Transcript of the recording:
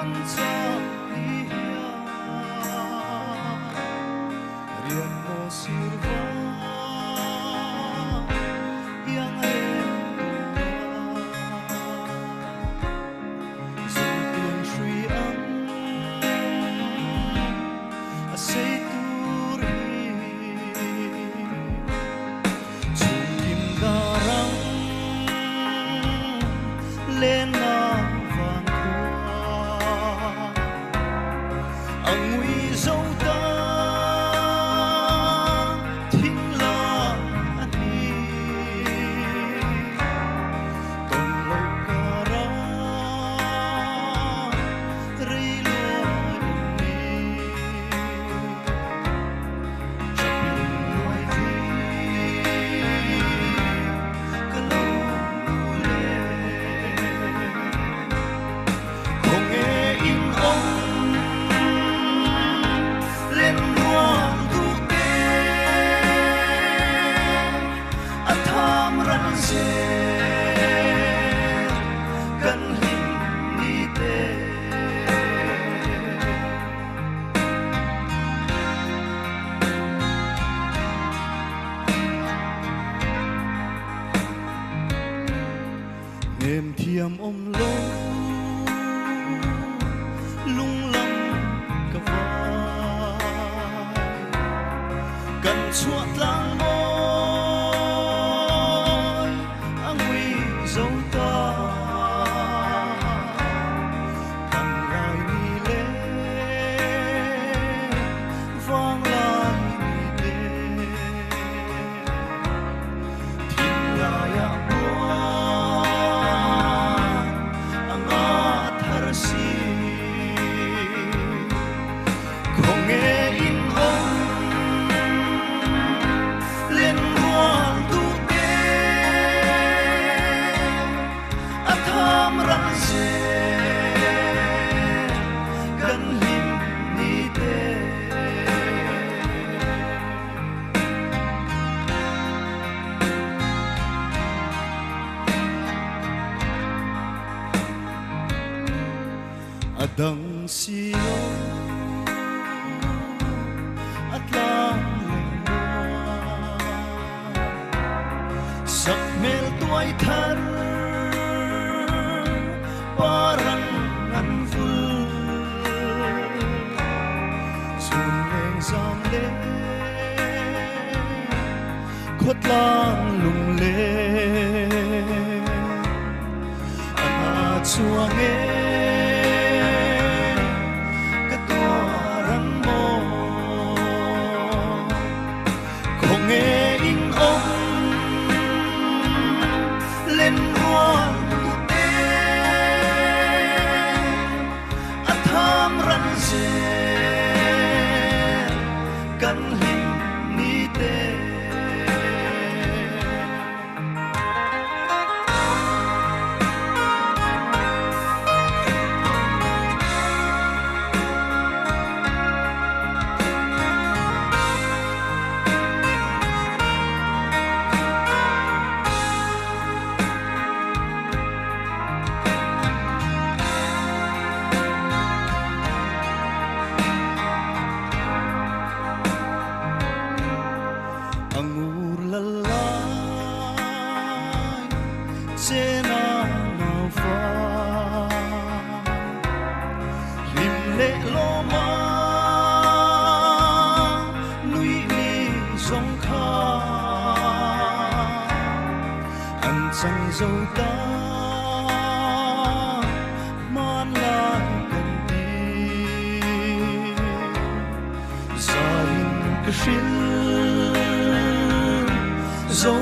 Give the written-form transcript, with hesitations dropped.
văn cha đi riêng một silva yang em dùng tiền suy ấm xây turi dùng kim garang lên dấu ta thinh la anh đi tông lâu cả ra rây lo em đi chấp lưng loài gì cả lâu lệ không nghe in ông em thiam ôm lâu lung lăng cả vai cần chuột lang môi ang huy dấu ta thằng lại đi lên vang lại đi lên thiên lại không nghe in ông lên muôn tu tế tham răng dê gần hình ni tế adang siyo at lang sak mel tuay thar parang anful suneng zamle khot lang lung le ana chuange nghe in ông lên muôn tu tế tham răng dê căn hình ni tế angur lalai cena nào pha lim lệ lo ma nuôi mi sông kha anh chẳng dâu ta man lại cần đi gia đình cái dấu